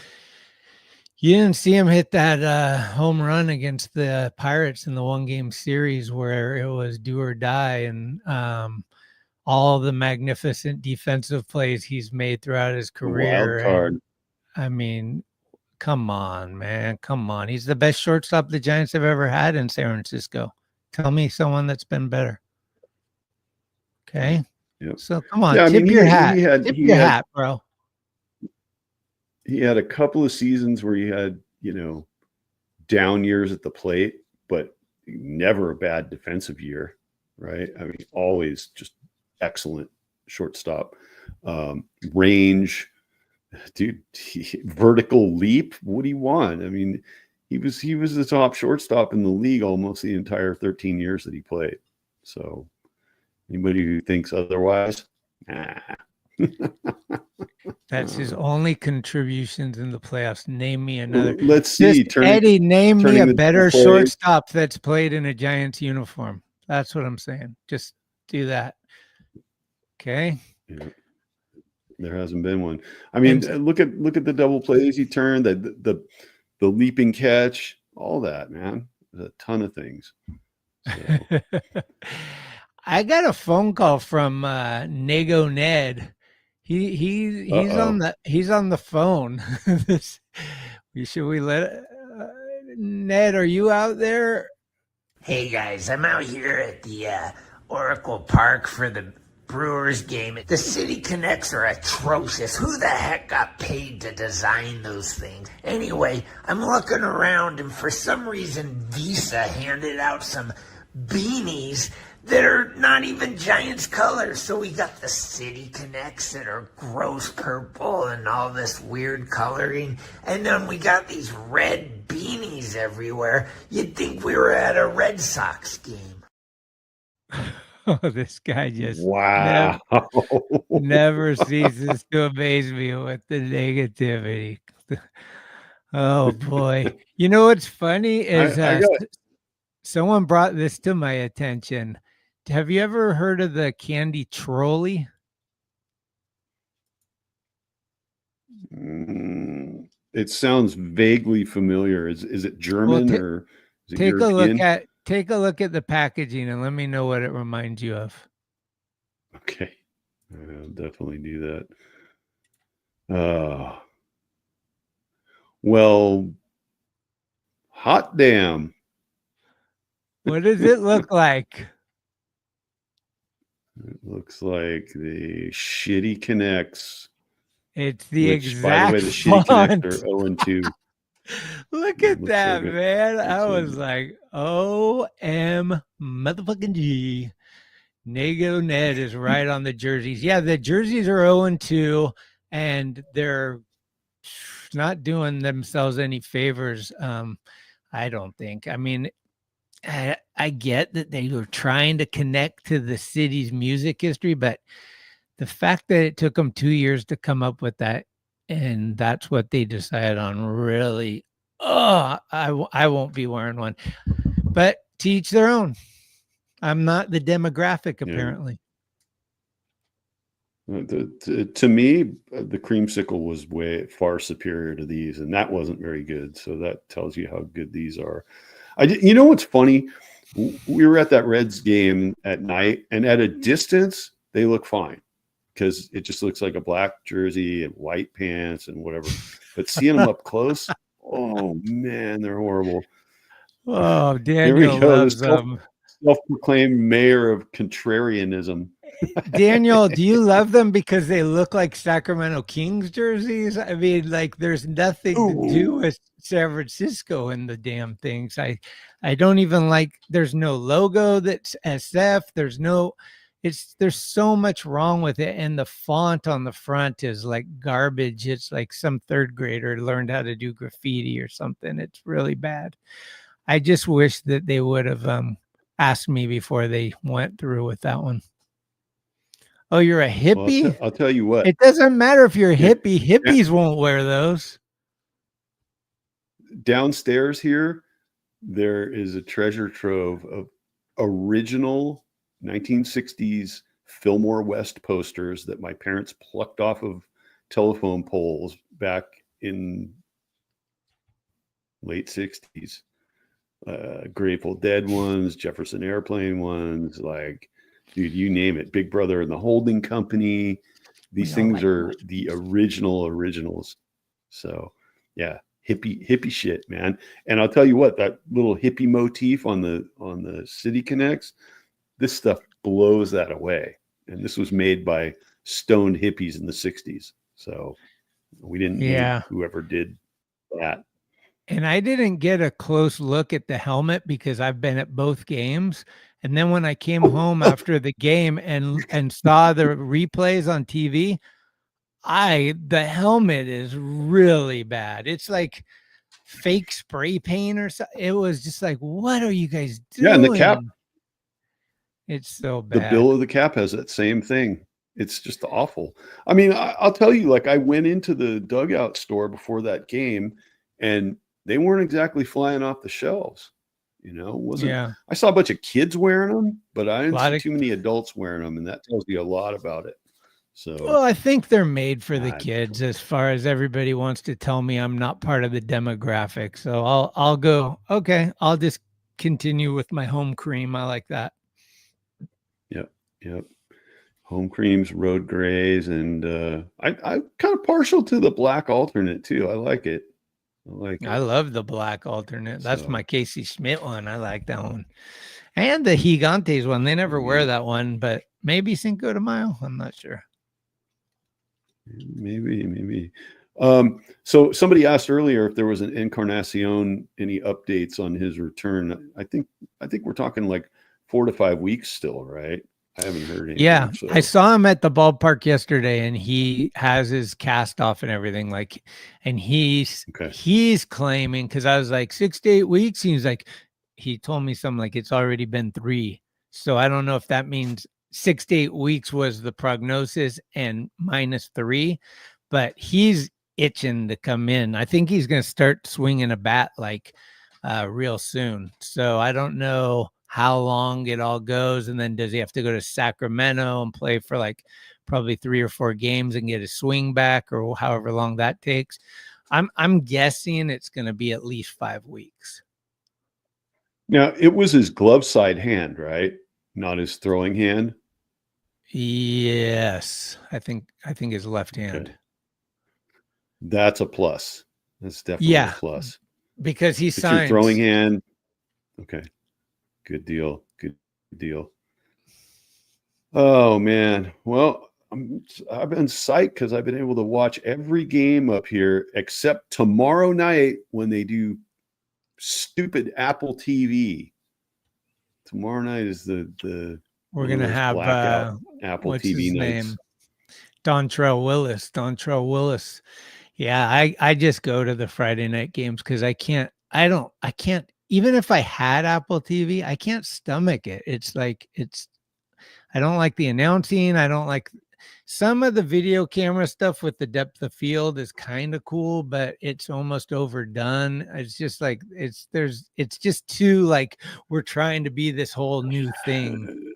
you didn't see him hit that home run against the Pirates in the 1-game series where it was do or die, and all the magnificent defensive plays he's made throughout his career. Wild card. And, I mean, come on, man. Come on. He's the best shortstop the Giants have ever had in San Francisco. Tell me someone that's been better. Okay. Yep. So come on, tip your hat. Tip your hat, bro. He had a couple of seasons where he had, down years at the plate, but never a bad defensive year, right? I mean, always just excellent shortstop. Range, dude, vertical leap. What do you want? I mean, he was the top shortstop in the league almost the entire 13 years that he played. So anybody who thinks otherwise, nah. That's his only contributions in the playoffs. Name me another. Let's see. Eddie, name me a better shortstop that's played in a Giants uniform. That's what I'm saying. Just do that. Okay. Yeah. There hasn't been one. I mean, look at the double plays he turned, the leaping catch, all that, man. There's a ton of things. So. I got a phone call from Nego Ned. He's on the phone. Should we let Ned? Are you out there? Hey guys, I'm out here at the Oracle Park for the Brewers game. The City Connects are atrocious. Who the heck got paid to design those things? Anyway, I'm looking around, and for some reason Visa handed out some beanies that are not even Giants colors. So we got the City Connects that are gross purple and all this weird coloring. And then we got these red beanies everywhere. You'd think we were at a Red Sox game. Oh, this guy just never ceases to amaze me with the negativity. Oh, boy. You know what's funny is someone brought this to my attention. Have you ever heard of the candy trolley? It sounds vaguely familiar. Is it German or is it European? Take a look at the packaging and let me know what it reminds you of. Okay. I'll definitely do that. Well, hot damn. What does it look like? It looks like the Shitty Connects. It's the By exact the way, the Shitty font. Connects are 0-2. Look at that, man. I was like, OM motherfucking G. Nego Ned is right on the jerseys. Yeah, the jerseys are 0-2, and they're not doing themselves any favors. I don't think. I mean, I get that they were trying to connect to the city's music history, but the fact that it took them 2 years to come up with that, and that's what they decided on, really, I won't be wearing one. But to each their own. I'm not the demographic, apparently. Yeah. To me, the creamsicle was far superior to these, and that wasn't very good. So that tells you how good these are. You know what's funny? We were at that Reds game at night, and at a distance, they look fine because it just looks like a black jersey and white pants and whatever. But seeing them up close, oh man, they're horrible. Oh, Daniel loves them. Self-proclaimed mayor of contrarianism. Daniel, do you love them because they look like Sacramento Kings jerseys? I mean, like there's nothing to do with San Francisco in the damn things. I don't even like, there's no logo that's SF. There's no, there's so much wrong with it, and the font on the front is like garbage. It's like some third grader learned how to do graffiti or something. It's really bad. I just wish that they would have asked me before they went through with that one. Oh, you're a Well, hippie? I'll tell you what. It doesn't matter if you're a Yeah. hippie. Hippies won't wear those. Downstairs here, there is a treasure trove of original 1960s Fillmore West posters that my parents plucked off of telephone poles back in late 60s. Grateful Dead ones, Jefferson Airplane ones, like, dude, you name it. Big Brother and the Holding Company. These things are the originals. So yeah, hippie shit, man. And I'll tell you what, that little hippie motif on the City Connects, this stuff blows that away. And this was made by stoned hippies in the 60s. So we didn't need whoever did that. And I didn't get a close look at the helmet because I've been at both games. And then when I came home after the game and saw the replays on TV, the helmet is really bad. It's like fake spray paint or something. It was just like, what are you guys doing? Yeah, and the cap. It's so bad. The bill of the cap has that same thing. It's just awful. I mean, I'll tell you, like, I went into the dugout store before that game, and they weren't exactly flying off the shelves. You know, I saw a bunch of kids wearing them, but I didn't see too many adults wearing them, and that tells you a lot about it. So, well, I think they're made for the kids, as far as everybody wants to tell me I'm not part of the demographic. So I'll go, okay, I'll just continue with my home cream. I like that. Yep. Home creams, road grays, and I'm kind of partial to the black alternate too. I like it. I love the black alternate. That's my Casey Schmidt one. I like that one. And the Gigantes one. They never wear that one, but maybe Cinco de Mayo. I'm not sure. Maybe. So somebody asked earlier if there was an Encarnacion, any updates on his return. I think we're talking like 4 to 5 weeks still, right? I haven't heard anything. Yeah, so. I saw him at the ballpark yesterday, and he has his cast off and everything. Like, and he's claiming, because I was like 6 to 8 weeks. He's like, he told me something like it's already been 3. So I don't know if that means 6 to 8 weeks was the prognosis and -3, but he's itching to come in. I think he's going to start swinging a bat like real soon. So I don't know how long it all goes, and then does he have to go to Sacramento and play for like probably 3 or 4 games and get a swing back, or however long that takes? I'm guessing it's going to be at least 5 weeks. Now, it was his glove side hand, right? Not his throwing hand. Yes, I think his left hand. Okay. That's a plus. That's definitely a plus. Because he it's signed your throwing hand. Okay. Good deal. Oh man. Well, I've been psyched because I've been able to watch every game up here except tomorrow night when they do stupid Apple TV. Tomorrow night is the we're gonna have Apple what's TV his nights. name? Dontrell Willis. Yeah, I just go to the Friday night games because I can't, even if I had Apple TV, I can't stomach it. It's like, I don't like the announcing. I don't like some of the video camera stuff with the depth of field is kind of cool, but it's almost overdone. It's just like, it's just too like, we're trying to be this whole new thing.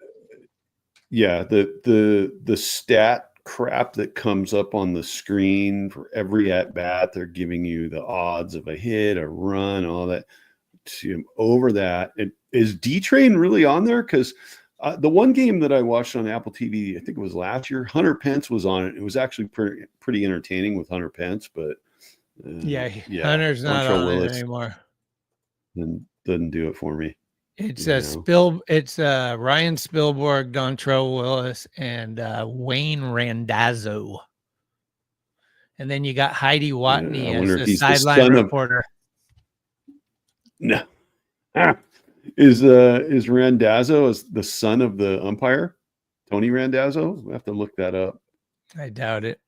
Yeah. The stat crap that comes up on the screen for every at bat, they're giving you the odds of a hit, a run, all that. Over that, is D-Train really on there? Because the one game that I watched on Apple TV, I think it was last year, Hunter Pence was on it. It was actually pretty entertaining with Hunter Pence, but Hunter's not on it anymore. And doesn't do it for me. It's Ryan Spielborg, Dontrell Willis, and Wayne Randazzo. And then you got Heidi Watney as the sideline reporter. No. Is Randazzo as the son of the umpire, Tony Randazzo? We have to look that up. I doubt it.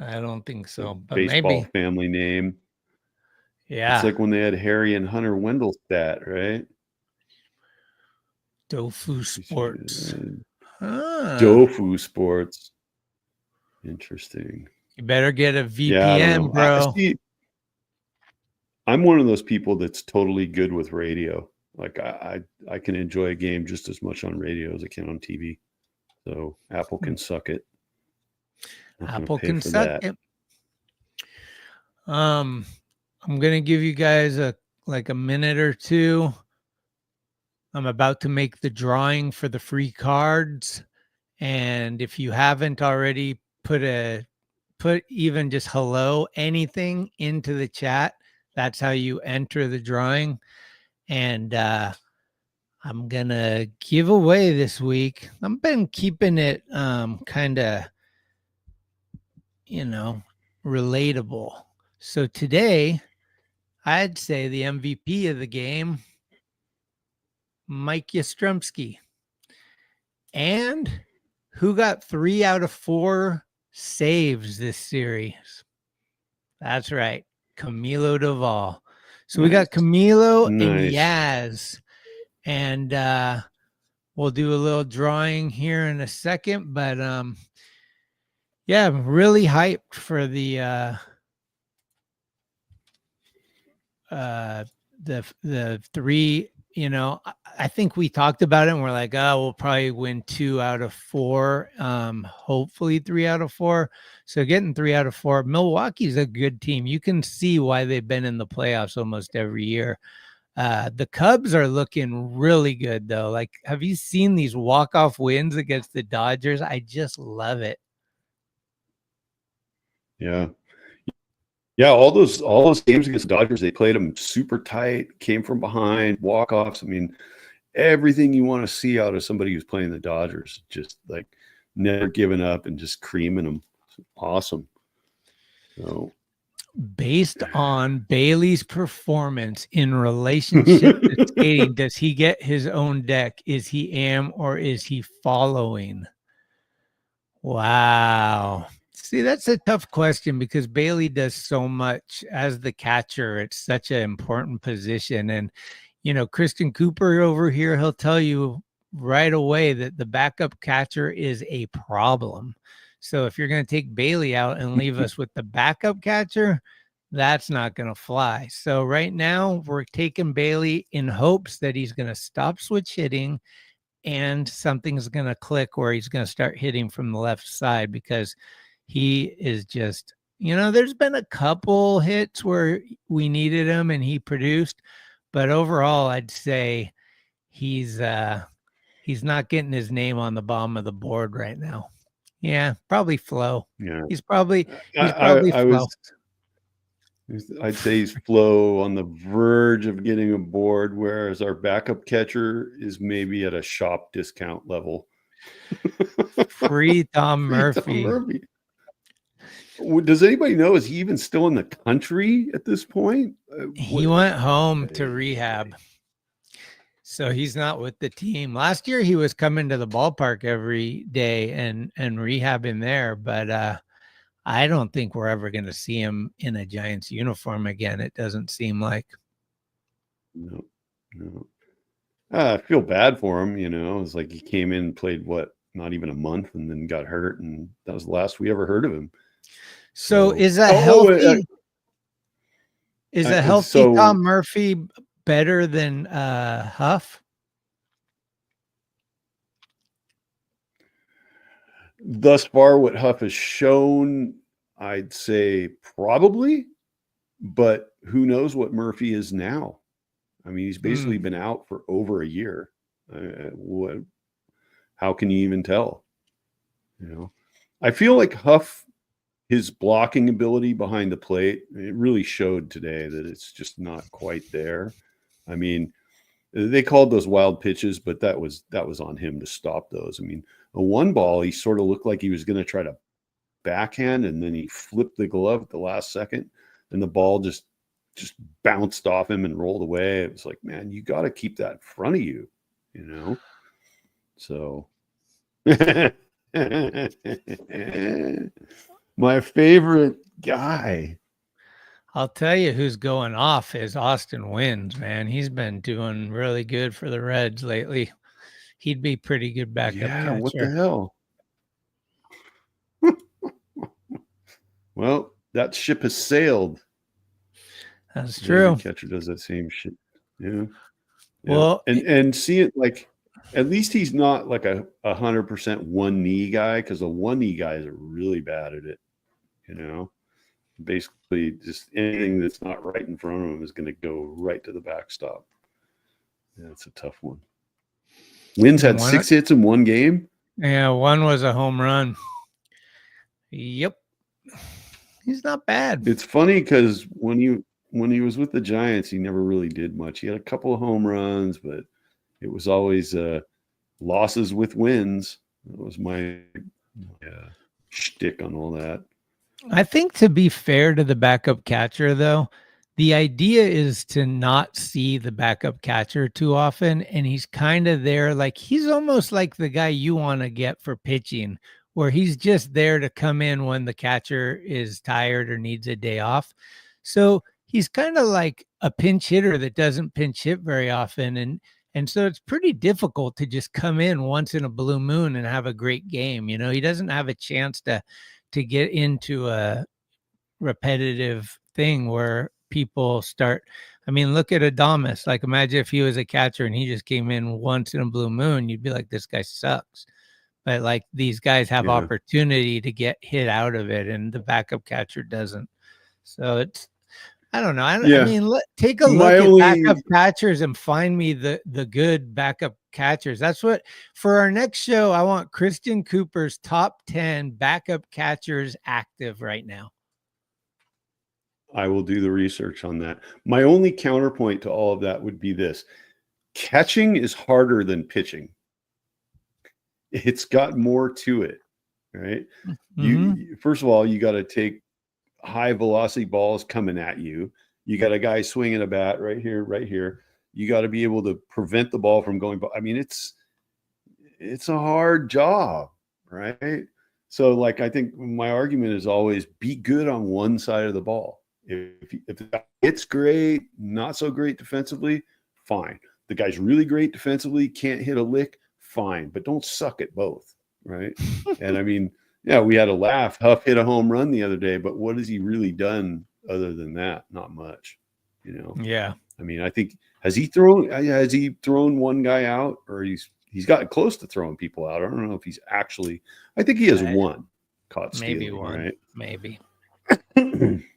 I don't think so, but Baseball maybe. family name. Yeah. It's like when they had Harry and Hunter Wendelstadt, right? Tofu Sports. Tofu Sports. Interesting. You better get a VPN, Yeah, I don't know. bro. I'm one of those people that's totally good with radio. Like I can enjoy a game just as much on radio as I can on TV. So Apple can suck it. Apple can suck it. I'm gonna give you guys a minute or two. I'm about to make the drawing for the free cards, and if you haven't already, put even just hello anything into the chat. That's how you enter the drawing. And I'm gonna give away this week. I've been keeping it kind of, relatable. So today, I'd say the MVP of the game, Mike Yastrzemski. And who got 3 out of 4 saves this series? That's right, Camilo Doval. So we got Camilo and Yaz. And we'll do a little drawing here in a second. But yeah, I'm really hyped for the 3. I think we talked about it and we're like, oh, we'll probably win 2 out of 4. Hopefully 3 out of 4. So getting 3 out of 4. Milwaukee's a good team. You can see why they've been in the playoffs almost every year. The Cubs are looking really good, though. Like, have you seen these walk-off wins against the Dodgers? I just love it. Yeah. Yeah, all those games against the Dodgers, they played them super tight, came from behind, walk-offs. I mean, everything you want to see out of somebody who's playing the Dodgers, just like never giving up and just creaming them. It's awesome. So, based on Bailey's performance in relationship to skating, does he get his own deck? Is he am or is he following? Wow. See, that's a tough question because Bailey does so much as the catcher. It's such an important position. And, Kristen Cooper over here, he'll tell you right away that the backup catcher is a problem. So if you're going to take Bailey out and leave us with the backup catcher, that's not going to fly. So right now we're taking Bailey in hopes that he's going to stop switch hitting and something's going to click where he's going to start hitting from the left side because he is just, there's been a couple hits where we needed him and he produced, but overall I'd say he's not getting his name on the bottom of the board right now. Yeah, probably Flo. Yeah, he's probably Flo. Flo. I'd say he's Flo on the verge of getting a board, whereas our backup catcher is maybe at a shop discount level. Free Tom Murphy. Does anybody know, is he even still in the country at this point? He went home to rehab. So he's not with the team. Last year he was coming to the ballpark every day and rehabbing there, but I don't think we're ever going to see him in a Giants uniform again. It doesn't seem like. No. I feel bad for him. It's like he came in and played not even a month and then got hurt, and that was the last we ever heard of him. So is a healthy Tom Murphy better than Huff? Thus far, what Huff has shown, I'd say probably, but who knows what Murphy is now? I mean, he's basically been out for over a year. How can you even tell? I feel like Huff, his blocking ability behind the plate, it really showed today that it's just not quite there. I mean, they called those wild pitches, but that was on him to stop those. I mean, a 1 ball, he sort of looked like he was going to try to backhand, and then he flipped the glove at the last second, and the ball just bounced off him and rolled away. It was like, man, you got to keep that in front of you, So My favorite guy. I'll tell you who's going off is Austin Wynns, man. He's been doing really good for the Reds lately. He'd be pretty good backup Yeah, what the catcher. hell? Well, that ship has sailed. That's The true. catcher does that same shit. Yeah. Well, and see it like at least he's not like a 100% one knee guy, because the one knee guys are really bad at it. You know, basically just anything that's not right in front of him is going to go right to the backstop. Yeah, it's a tough one. Wynns had 6 hits in one game. Yeah, one was a home run. Yep. He's not bad. It's funny because when he was with the Giants, he never really did much. He had a couple of home runs, but it was always losses with wins. That was my shtick on all that. I think, to be fair to the backup catcher, though, the idea is to not see the backup catcher too often. And he's kind of there, like he's almost like the guy you want to get for pitching, where he's just there to come in when the catcher is tired or needs a day off. So he's kind of like a pinch hitter that doesn't pinch hit very often. And so it's pretty difficult to just come in once in a blue moon and have a great game. You know, he doesn't have a chance to get into a repetitive thing where people start. I mean, look at Adames. Like, imagine if he was a catcher and he just came in once in a blue moon, you'd be like, this guy sucks. But like, these guys have opportunity to get hit out of it, and the backup catcher doesn't. So it's, I don't know. I mean, take a look at backup catchers and find me the good backup catchers. That's what, for our next show, I want Christian Cooper's top 10 backup catchers active right now. I will do the research on that. My only counterpoint to all of that would be this: catching is harder than pitching. It's got more to it, right? Mm-hmm. You first of all, you got to take high velocity balls coming at you. You got a guy swinging a bat right here. You got to be able to prevent the ball from going. I mean, it's a hard job, right? So, like, I think my argument is always be good on one side of the ball. If it's great, not so great defensively, fine. The guy's really great defensively, can't hit a lick, fine. But don't suck at both, right? And I mean, yeah, we had a laugh. Huff hit a home run the other day, but what has he really done other than that? Not much, you know? Yeah. I mean, I think has he thrown one guy out, or he's gotten close to throwing people out? I don't know if he's actually. I think he has one caught stealing, maybe one, right? Maybe.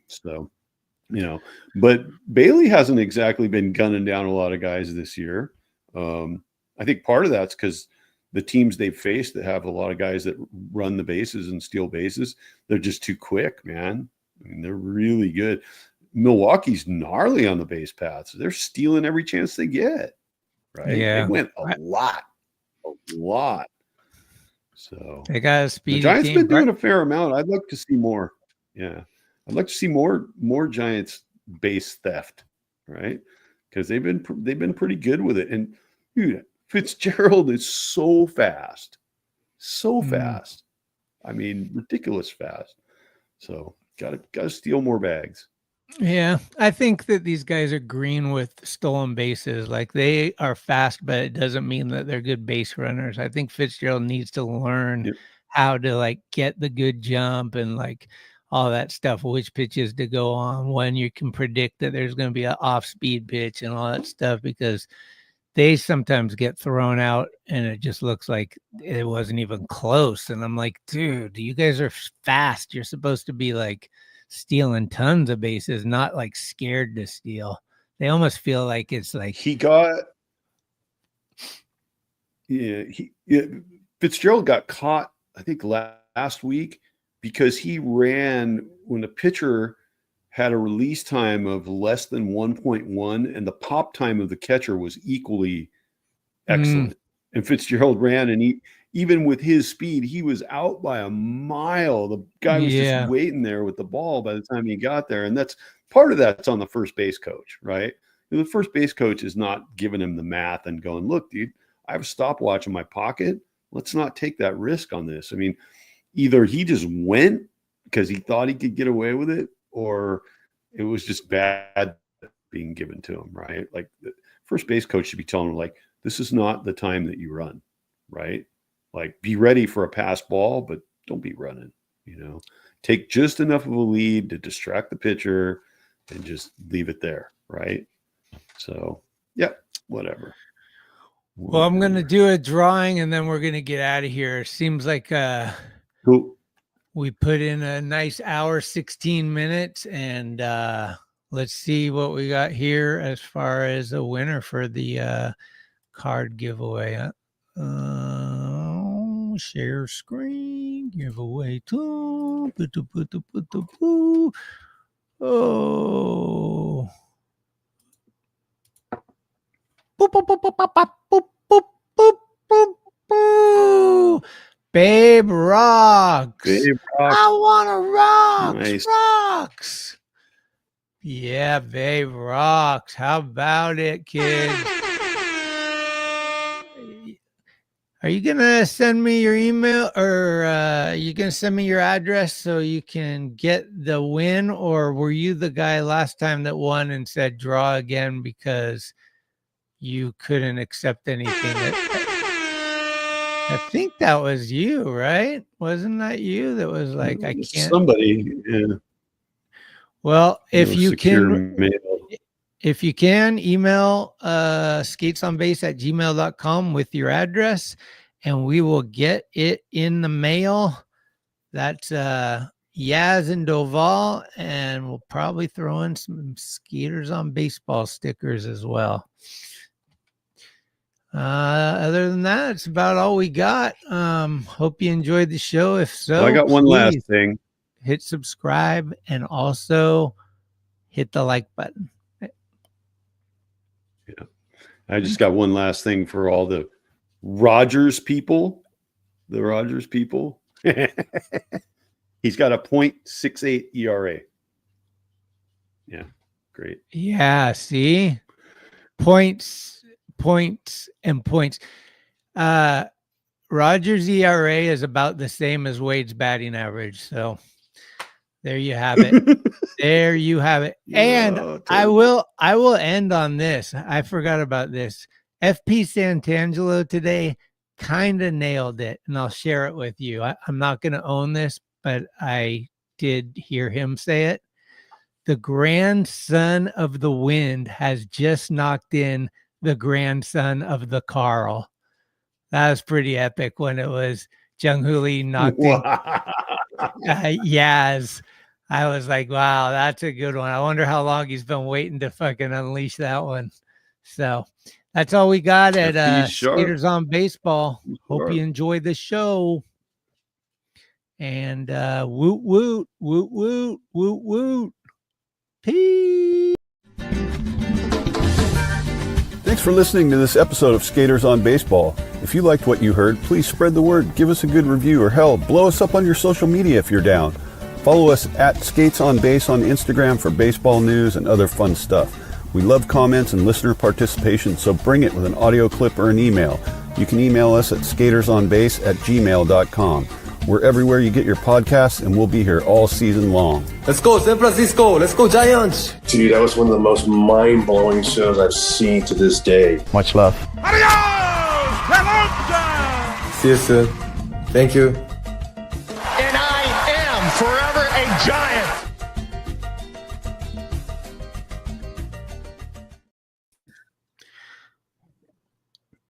So, you know, but Bailey hasn't exactly been gunning down a lot of guys this year. I think part of that's because the teams they've faced that have a lot of guys that run the bases and steal bases, they're just too quick, man. I mean, they're really good. Milwaukee's gnarly on the base paths. They're stealing every chance they get, right? Yeah. They went a lot. So they got a speedy the Giants team. been doing a fair amount. I'd like to see more. Yeah. I'd like to see more Giants base theft, right? Because they've been pretty good with it. And dude, Fitzgerald is so fast. I mean, ridiculous fast. So gotta steal more bags. Yeah, I think that these guys are green with stolen bases. Like, they are fast, but it doesn't mean that they're good base runners. I think Fitzgerald needs to learn how to, like, get the good jump and, like, all that stuff, which pitches to go on, when you can predict that there's going to be an off-speed pitch and all that stuff, because they sometimes get thrown out and it just looks like it wasn't even close. And I'm like, dude, you guys are fast. You're supposed to be, like, stealing tons of bases, not, like, scared to steal. They almost feel like it's like Fitzgerald got caught, I think, last week because he ran when the pitcher had a release time of less than 1.1 and the pop time of the catcher was equally excellent. And Fitzgerald ran, and even with his speed, he was out by a mile. The guy was just waiting there with the ball by the time he got there. And that's part of that's on the first base coach, right? The first base coach is not giving him the math and going, look, dude, I have a stopwatch in my pocket. let's not take that risk on this. I mean, either he just went because he thought he could get away with it, or it was just bad being given to him, right? Like the first base coach should be telling him, like, this is not the time that you run, right? Like, be ready for a pass ball, but don't be running, take just enough of a lead to distract the pitcher and just leave it there, right? So, yeah, whatever. Well, I'm going to do a drawing and then we're going to get out of here. Seems like cool. We put in a nice hour, 16 minutes, and let's see what we got here as far as a winner for the card giveaway. Share screen, giveaway tool. Oh. Boop, boop, boop, boop, boop, boop, boop, boop, boop, boop. Babe Rocks. Babe Rocks. I want to rocks. Nice. Rocks. Yeah, Babe Rocks. How about it, kids? Are you going to send me your email, or are you going to send me your address so you can get the win? Or were you the guy last time that won and said draw again because you couldn't accept anything? I think that was you, right? Wasn't that you that was like, I can't? Somebody. Yeah. Well, if you can, mail. if you can, email skatesonbase@gmail.com with your address, and we will get it in the mail. That's Yaz and Doval, and we'll probably throw in some Skaters on Baseball stickers as well. Other than that, it's about all we got. Hope you enjoyed the show. If so, Well, I got one last thing. Hit subscribe and also hit the like button. Yeah. I just got one last thing for all the Rogers people. The Rogers people. He's got a .68 ERA. Yeah, great. Yeah, see? Points. Rogers' ERA is about the same as Wade's batting average. So there you have it. There you have it. And I will end on this. I forgot about this. FP Santangelo today kind of nailed it, and I'll share it with you. I'm not going to own this, but I did hear him say it. The grandson of the wind has just knocked in the grandson of the Carl. That was pretty epic when it was Jung-Hoo Lee knocked in Yaz. I was like, wow, that's a good one. I wonder how long he's been waiting to fucking unleash that one. So that's all we got at Skaters on Baseball. Hope you enjoyed the show. And woot, woot, woot, woot, woot, woot. Peace. Thanks for listening to this episode of Skaters on Baseball. If you liked what you heard, please spread the word, give us a good review, or hell, blow us up on your social media if you're down. Follow us at Skates on Base on Instagram for baseball news and other fun stuff. We love comments and listener participation, so bring it with an audio clip or an email. You can email us at skatersonbase@gmail.com. We're everywhere you get your podcasts, and we'll be here all season long. Let's go, San Francisco. Let's go, Giants. Dude, that was one of the most mind-blowing shows I've seen to this day. Much love. See you soon. Thank you. And I am forever a Giant.